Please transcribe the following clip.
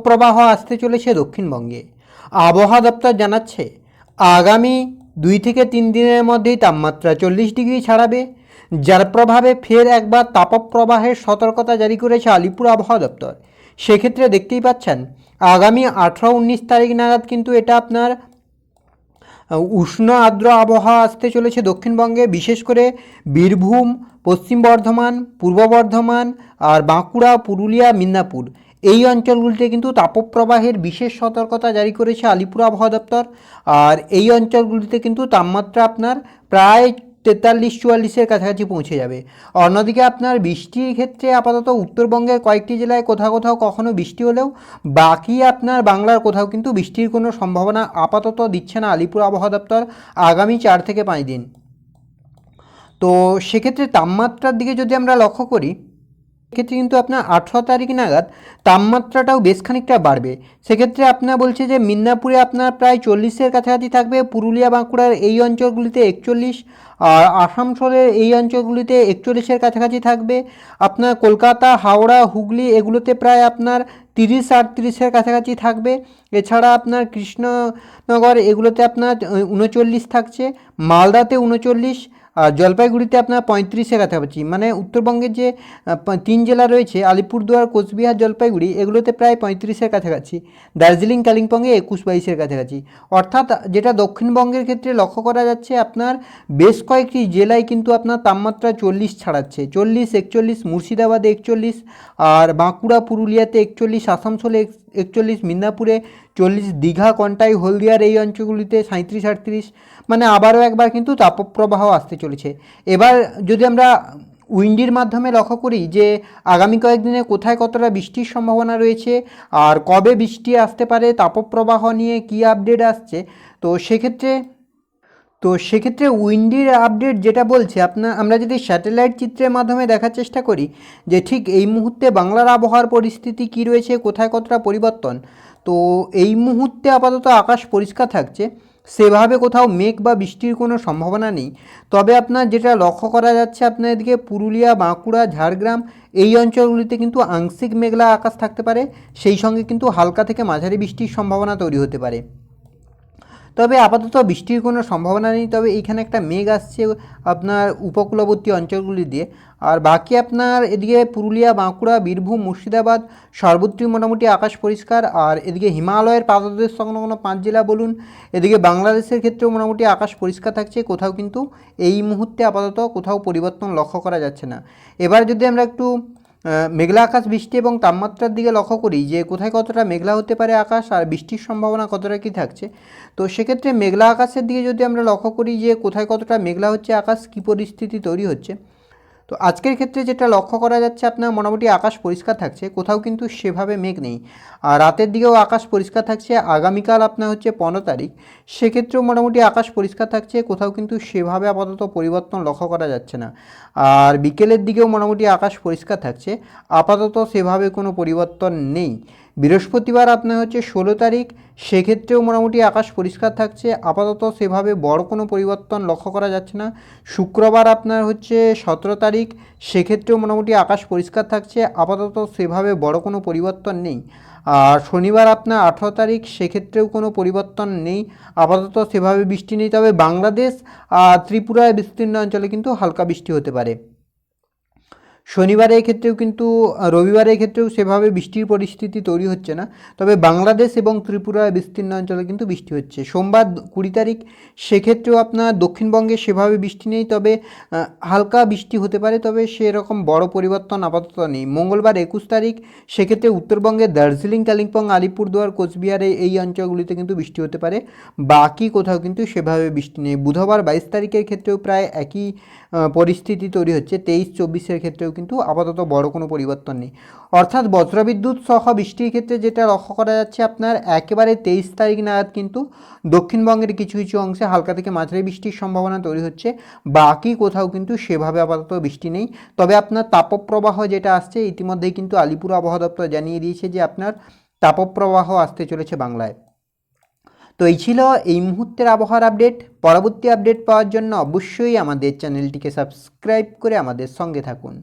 তাপপ্রবাহ আসতে চলেছে দক্ষিণবঙ্গে। আবহাওয়া দপ্তর জানাচ্ছে আগামী 2 থেকে 3 দিনের মধ্যেই তাপমাত্রা 40 ডিগ্রি ছাড়াবে, যার প্রভাবে ফের একবার তাপপ্রবাহের সতর্কতা জারি করেছে আলিপুর আবহাওয়া দপ্তর। সেক্ষেত্রে দেখতেই পাচ্ছেন আগামী 18-19 তারিখ নাগাদ কিন্তু এটা আপনার উষ্ণ আর্দ্র আবহাওয়া আসতে চলেছে দক্ষিণবঙ্গে, বিশেষ করে বীরভূম, পশ্চিম বর্ধমান, পূর্ব বর্ধমান আর বাঁকুড়া, পুরুলিয়া, মিদনাপুর এই অঞ্চলগুলিতে কিন্তু তাপপ্রবাহের বিশেষ সতর্কতা জারি করেছে আলিপুর আবহাওয়া দপ্তর। আর এই অঞ্চলগুলিতে কিন্তু তাপমাত্রা আপনার প্রায় 43-44-এর কাছাকাছি পৌঁছে যাবে। অন্যদিকে আপনার বৃষ্টির ক্ষেত্রে আপাতত উত্তরবঙ্গের কয়েকটি জেলায় কোথাও কোথাও কখনো বৃষ্টি হলেও বাকি আপনার বাংলার কোথাও কিন্তু বৃষ্টির কোনো সম্ভাবনা আপাতত দিচ্ছে না আলিপুর আবহাওয়া দপ্তর আগামী 4 থেকে 5 দিন। তো সেক্ষেত্রে তাপমাত্রার দিকে যদি আমরা লক্ষ্য করি, সেক্ষেত্রে কিন্তু আপনার 18 তারিখ নাগাদ তাপমাত্রাটাও বেশ খানিকটা বাড়বে। সেক্ষেত্রে আপনার বলছে যে মিদনাপুরে আপনার প্রায় 40-এর কাছাকাছি থাকবে, পুরুলিয়া বাঁকুড়ার এই অঞ্চলগুলিতে 41, আর আসানসোলের এই অঞ্চলগুলিতে 41-এর কাছাকাছি থাকবে। আপনার কলকাতা, হাওড়া, হুগলি এগুলোতে প্রায় আপনার 30-38-এর কাছাকাছি থাকবে। এছাড়া আপনার কৃষ্ণনগর এগুলোতে আপনার 39 থাকছে, মালদাতে 39, আর জলপাইগুড়িতে আপনার 35-এর কাছাকাছি। মানে উত্তরবঙ্গের যে 3 জেলা রয়েছে আলিপুরদুয়ার, কোচবিহার, জলপাইগুড়ি এগুলোতে প্রায় 35-এর কাছাকাছি। দার্জিলিং, কালিম্পংয়ে 21-22-এর কাছাকাছি। অর্থাৎ যেটা দক্ষিণবঙ্গের ক্ষেত্রে লক্ষ্য করা যাচ্ছে আপনার বেশ কয়েকটি জেলায় কিন্তু আপনার তাপমাত্রা 40 ছাড়াচ্ছে, 40, 41, মুর্শিদাবাদে 41, আর বাঁকুড়া, পুরুলিয়াতে 41, আসানসোলে 41, মিদনাপুরে 40, দীঘা, কন্টাই, হলদিয়ার এই অঞ্চলগুলিতে 37-38। মানে আবারও একবার কিন্তু তাপপ্রবাহ আসতে চলেছে। এবার যদি আমরা উইন্ডির মাধ্যমে লক্ষ্য করি যে আগামী কয়েকদিনে কোথায় কতটা বৃষ্টির সম্ভাবনা রয়েছে আর কবে বৃষ্টি আসতে পারে, তাপপ্রবাহ নিয়ে কী আপডেট আসছে, তো সেক্ষেত্রে উইন্ডির আপডেট যেটা বলছে আমরা যদি স্যাটেলাইট চিত্রের মাধ্যমে দেখার চেষ্টা করি যে ঠিক এই মুহূর্তে বাংলার আবহাওয়ার পরিস্থিতি কী রয়েছে, কোথায় কতটা পরিবর্তন। তো এই মুহূর্তে আপাতত আকাশ পরিষ্কার থাকছে, সেভাবে কোথাও মেঘ বা বৃষ্টির কোনো সম্ভাবনা নেই। তবে আপনার যেটা লক্ষ্য করা যাচ্ছে আপনার এদিকে পুরুলিয়া, বাঁকুড়া, ঝাড়গ্রাম এই অঞ্চলগুলিতে কিন্তু আংশিক মেঘলা আকাশ থাকতে পারে, সেই সঙ্গে কিন্তু হালকা থেকে মাঝারি বৃষ্টির সম্ভাবনা তৈরি হতে পারে। তবে আপাতত বৃষ্টির কোনো সম্ভাবনা নেই। তবে এইখানে একটা মেঘ আসছে আপনার উপকূলবর্তী অঞ্চলগুলি দিয়ে। আর বাকি আপনার এদিকে পুরুলিয়া, বাঁকুড়া, বীরভূম, মুর্শিদাবাদ সর্বত্রই মোটামুটি আকাশ পরিষ্কার। আর এদিকে হিমালয়ের পাদদেশ সংলগ্ন 5 জেলা বলুন, এদিকে বাংলাদেশের ক্ষেত্রেও মোটামুটি আকাশ পরিষ্কার থাকছে, কোথাও কিন্তু এই মুহূর্তে আপাতত কোথাও পরিবর্তন লক্ষ্য করা যাচ্ছে না। এবার যদি আমরা একটু মেঘলা আকাশ, বৃষ্টি এবং তাপমাত্রার দিকে লক্ষ্য করি যে কোথায় কতটা মেঘলা হতে পারে আকাশ আর বৃষ্টির সম্ভাবনা কতটা কী থাকছে, তো সেক্ষেত্রে মেঘলা আকাশের দিকে যদি আমরা লক্ষ্য করি যে কোথায় কতটা মেঘলা হচ্ছে আকাশ, কী পরিস্থিতি তৈরি হচ্ছে, তো আজকের ক্ষেত্রে যেটা লক্ষ্য করা যাচ্ছে আপনার মোটামুটি আকাশ পরিষ্কার থাকছে, কোথাও কিন্তু সেভাবে মেঘ নেই। আর রাতের দিকেও আকাশ পরিষ্কার থাকছে। আগামীকাল আপনার হচ্ছে 15 তারিখ, সেক্ষেত্রেও মোটামুটি আকাশ পরিষ্কার থাকছে, কোথাও কিন্তু সেভাবে আপাতত পরিবর্তন লক্ষ্য করা যাচ্ছে না। আর বিকেলের দিকেও মোটামুটি আকাশ পরিষ্কার থাকছে, আপাতত সেভাবে কোনো পরিবর্তন নেই। বৃহস্পতিবার আপনার হচ্ছে 16 তারিখ, সেক্ষেত্রেও মোটামুটি আকাশ পরিষ্কার থাকছে, আপাতত সেভাবে বড় কোনো পরিবর্তন লক্ষ্য করা যাচ্ছে না। শুক্রবার আপনার হচ্ছে 17 তারিখ, সেক্ষেত্রেও মোটামুটি আকাশ পরিষ্কার থাকছে, আপাতত সেভাবে বড় কোনো পরিবর্তন নেই। আর শনিবার আপনার 18 তারিখ, সেক্ষেত্রেও কোনো পরিবর্তন নেই, আপাতত সেভাবে বৃষ্টি নেই। তবে বাংলাদেশ আর ত্রিপুরায় বিস্তীর্ণ অঞ্চলে কিন্তু হালকা বৃষ্টি হতে পারে। শনিবারের ক্ষেত্রেও কিন্তু রবিবারের ক্ষেত্রেও সেভাবে বৃষ্টির পরিস্থিতি তৈরি হচ্ছে না, তবে বাংলাদেশ এবং ত্রিপুরার বিস্তীর্ণ অঞ্চলে কিন্তু বৃষ্টি হচ্ছে। সোমবার 20 তারিখ, সেক্ষেত্রেও আপনার দক্ষিণবঙ্গে সেভাবে বৃষ্টি নেই, তবে হালকা বৃষ্টি হতে পারে, তবে সেরকম বড় পরিবর্তন আপাতত নেই। মঙ্গলবার 21 তারিখ, সেক্ষেত্রে উত্তরবঙ্গের দার্জিলিং, কালিম্পং, আলিপুরদুয়ার, কোচবিহারে এই অঞ্চলগুলিতে কিন্তু বৃষ্টি হতে পারে, বাকি কোথাও কিন্তু সেভাবে বৃষ্টি নেই। বুধবার 22 তারিখের ক্ষেত্রেও প্রায় একই পরিস্থিতি তৈরি হচ্ছে। 23-24-এর ক্ষেত্রেও কিন্তু আপাতত বড় কোনো পরিবর্তন নেই। অর্থাৎ বজ্রবিদ্যুৎ সহ বৃষ্টির ক্ষেত্রে যেটা লক্ষ্য করা যাচ্ছে আপনার একেবারে 23 তারিখ নাগাদ কিন্তু দক্ষিণবঙ্গের কিছু কিছু অংশে হালকা থেকে মাঝারি বৃষ্টির সম্ভাবনা তৈরি হচ্ছে, বাকি কোথাও কিন্তু সেভাবে আপাতত বৃষ্টি নেই। তবে আপনার তাপপ্রবাহ যেটা আসছে ইতিমধ্যেই কিন্তু আলিপুর আবহাওয়া দপ্তর জানিয়ে দিয়েছে যে আপনার তাপপ্রবাহ আসতে চলেছে বাংলায়। তো এই ছিল এই মুহূর্তের আবহাওয়ার আপডেট। পরবর্তী আপডেট পাওয়ার জন্য অবশ্যই আমাদের চ্যানেলটিকে সাবস্ক্রাইব করে আমাদের সঙ্গে থাকুন।